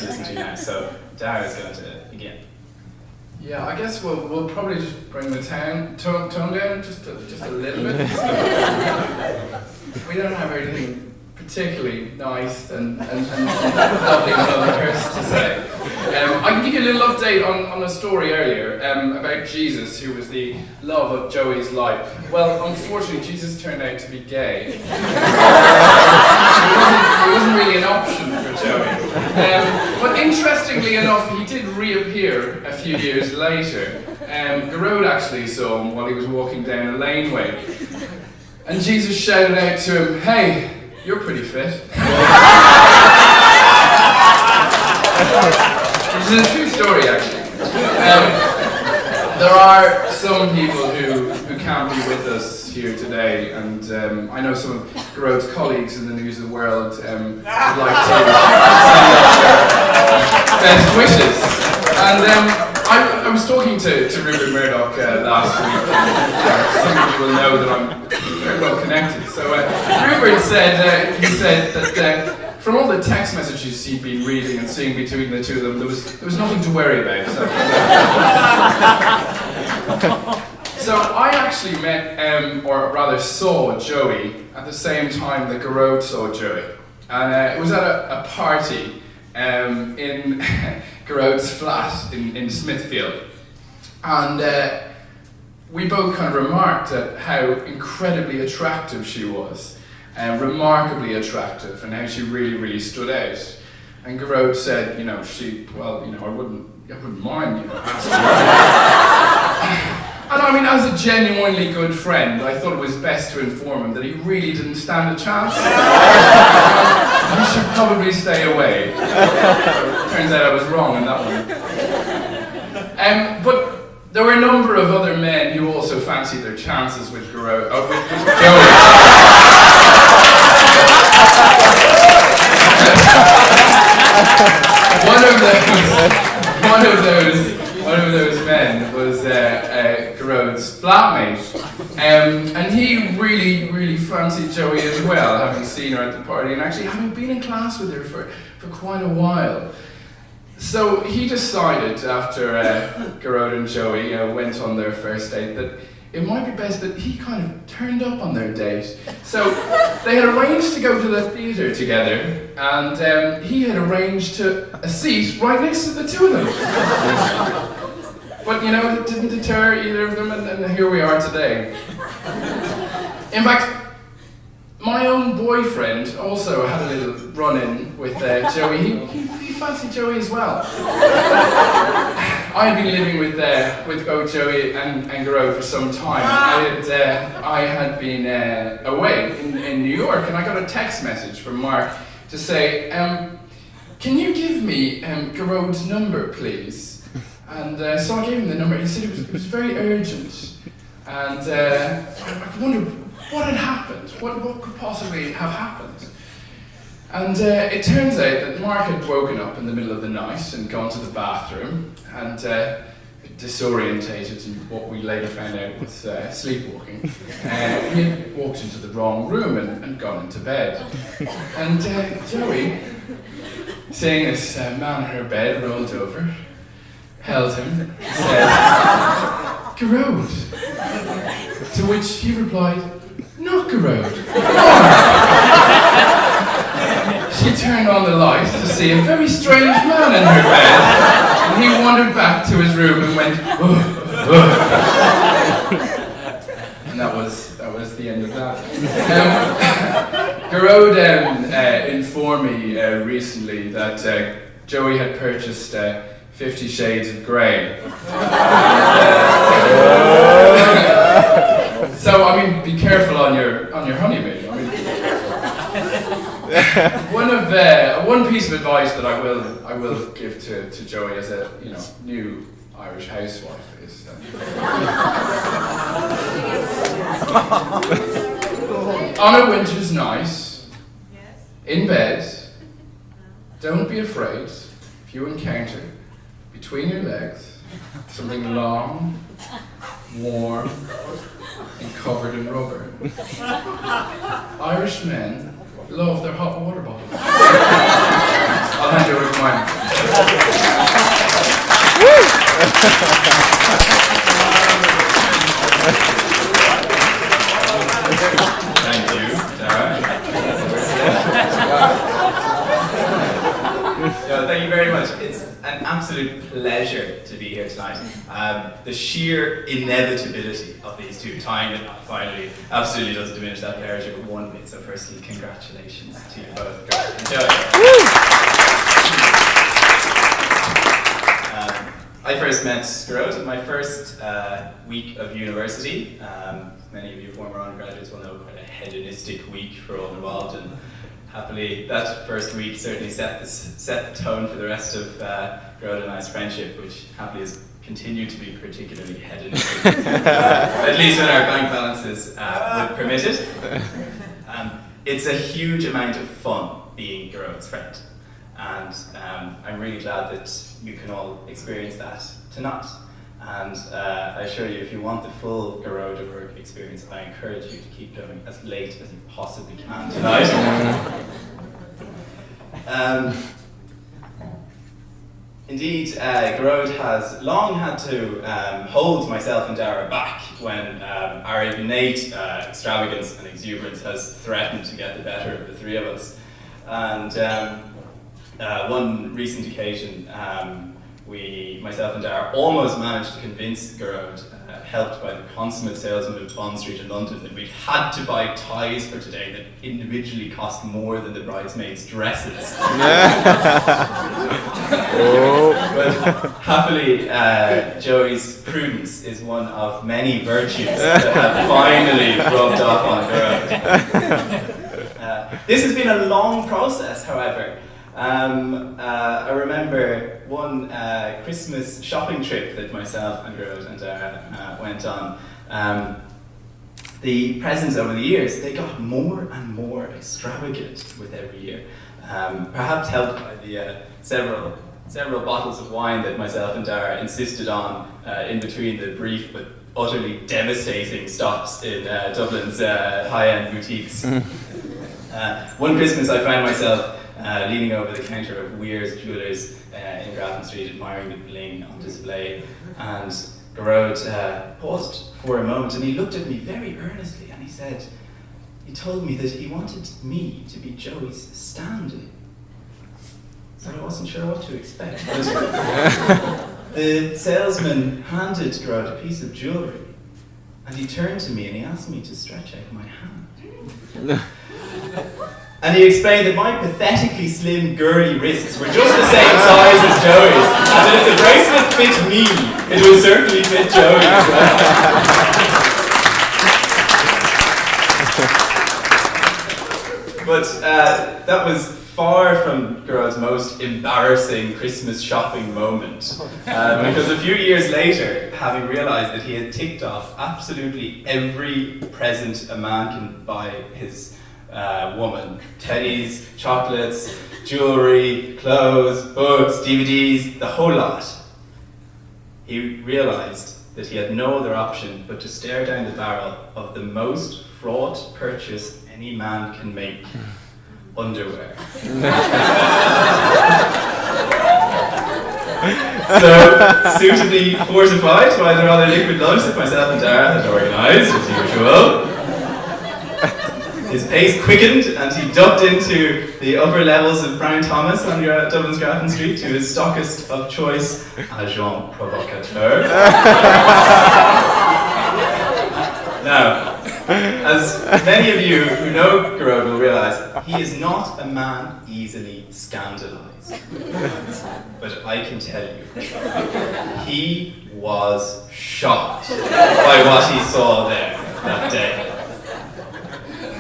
listen to now. So Daire is going to begin. Yeah, I guess we'll probably just bring the tone down just a little bit. We don't have anything particularly nice and lovely and others to say. I can give you a little update on a story earlier about Jesus, who was the love of Joey's life. Well, unfortunately, Jesus turned out to be gay. It wasn't really an option for Joey. But interestingly enough, he did reappear a few years later. Garode actually saw him while he was walking down a laneway. And Jesus shouted out to him, "Hey, you're pretty fit." Which is a true story, actually. There are some people who can't be with us here today, and I know some of Garode's colleagues in the News of the World would like to send their best wishes. And I was talking to Rupert Murdoch last week, and some of you will know that I'm very well connected. So Rupert said, he said that from all the text messages he'd been reading and seeing between the two of them, there was nothing to worry about. So I actually met, or rather saw Joey at the same time that Garode saw Joey. And it was at a party in Garode's flat in Smithfield. And we both kind of remarked at how incredibly attractive she was. Remarkably attractive, and how she really, really stood out. And Garode said, I wouldn't mind, asking her. And I mean, as a genuinely good friend, I thought it was best to inform him that he really didn't stand a chance. He should probably stay away. Turns out I was wrong on that one. But there were a number of other men who also fancied their chances with Garode, with Joey. One of those men was Garode's flatmate, and he really, really fancied Joey as well, having seen her at the party and actually having been in class with her for quite a while. So he decided, after Garode and Joey went on their first date, that it might be best that he kind of turned up on their date. So they had arranged to go to the theatre together, and he had arranged a seat right next to the two of them. But it didn't deter either of them, and here we are today. In fact, my own boyfriend also had a little run-in with Joey. He fancied Joey as well. I had been living with both Joey and Garode for some time. I had been away in New York, and I got a text message from Mark to say, "Can you give me Garode's number, please?" And so I gave him the number. He said it was very urgent, and I wondered what had happened. What could possibly have happened? And it turns out that Mark had woken up in the middle of the night and gone to the bathroom, and disorientated in what we later found out was sleepwalking. He had walked into the wrong room and gone into bed. And Joey, seeing this man in her bed rolled over, held him, and said, "Garode." To which he replied, "Not Garode." She turned on the light to see a very strange man in her bed, and he wandered back to his room and went, "Ugh, ugh." And that was the end of that. Garode informed me recently that Joey had purchased 50 Shades of Grey. So be careful on your honeymoon. One piece of advice that I will give to Joey as a new Irish housewife is on a winter's night, in bed, don't be afraid if you encounter between your legs something long, warm, and covered in rubber. Irish men love their hot water bottles. I'll hand you over to mine. Thank you, Daire. No, thank you very much. It's an absolute pleasure to be here tonight. The sheer inevitability of these two tying it up finally absolutely doesn't diminish that pleasure one bit. So firstly, congratulations to you both. Enjoy. I first met Gerard at my first week of university. Many of you former undergraduates will know quite a hedonistic week for all involved, and happily that first week certainly set the tone for the rest of Gerard and I's friendship, which happily has continued to be particularly hedonistic, at least when our bank balances would permit it. It's a huge amount of fun being Gerard's friend, and I'm really glad that you can all experience that tonight. And I assure you, if you want the full Gerard work experience, I encourage you to keep going as late as you possibly can tonight. Indeed, Gerard has long had to hold myself and Daire back when our innate extravagance and exuberance has threatened to get the better of the three of us. And one recent occasion, myself and Daire, almost managed to convince Gerard, helped by the consummate salesman of Bond Street in London, that we'd had to buy ties for today that individually cost more than the bridesmaids' dresses. But happily, Joey's prudence is one of many virtues that have finally rubbed off on Gerard. This has been a long process, however. I remember one Christmas shopping trip that myself and Gerard and Daire went on. The presents over the years, they got more and more extravagant with every year. Perhaps helped by the several bottles of wine that myself and Daire insisted on in between the brief but utterly devastating stops in Dublin's high-end boutiques. One Christmas I found myself leaning over the counter of Weir's Jewellers in Grafton Street, admiring the bling on display, and Gerard paused for a moment and he looked at me very earnestly and he said, he told me that he wanted me to be Joey's stand-in. So I wasn't sure what to expect. The salesman handed Gerard a piece of jewellery and he turned to me and he asked me to stretch out my hand. And he explained that my pathetically slim, girly wrists were just the same size as Joey's, and that if the bracelet fit me, it would certainly fit Joey as well. But that was far from Gerard's most embarrassing Christmas shopping moment, because a few years later, having realised that he had ticked off absolutely every present a man can buy his woman, teddies, chocolates, jewellery, clothes, books, DVDs, the whole lot, he realised that he had no other option but to stare down the barrel of the most fraught purchase any man can make: underwear. So, suitably fortified by the rather liquid lunch that myself and Daire had organised, as usual, his pace quickened and he ducked into the upper levels of Brown Thomas on Dublin's Grafton Street to his stockist of choice, agent provocateur. Now, as many of you who know Gerard will realise, he is not a man easily scandalised. But I can tell you, he was shocked by what he saw there that day.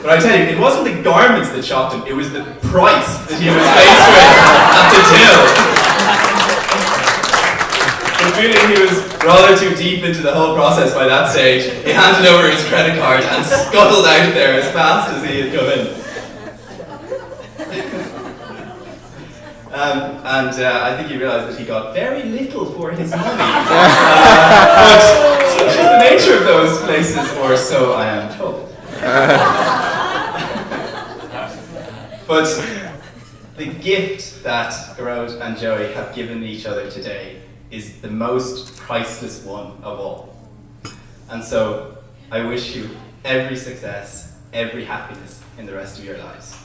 But I tell you, it wasn't the garments that shocked him, it was the price that he was faced with at the till. But feeling he was rather too deep into the whole process by that stage, he handed over his credit card and scuttled out of there as fast as he had come in. I think he realised that he got very little for his money. But such is the nature of those places, or so I am told. But the gift that Garode and Joey have given each other today is the most priceless one of all. And so I wish you every success, every happiness in the rest of your lives.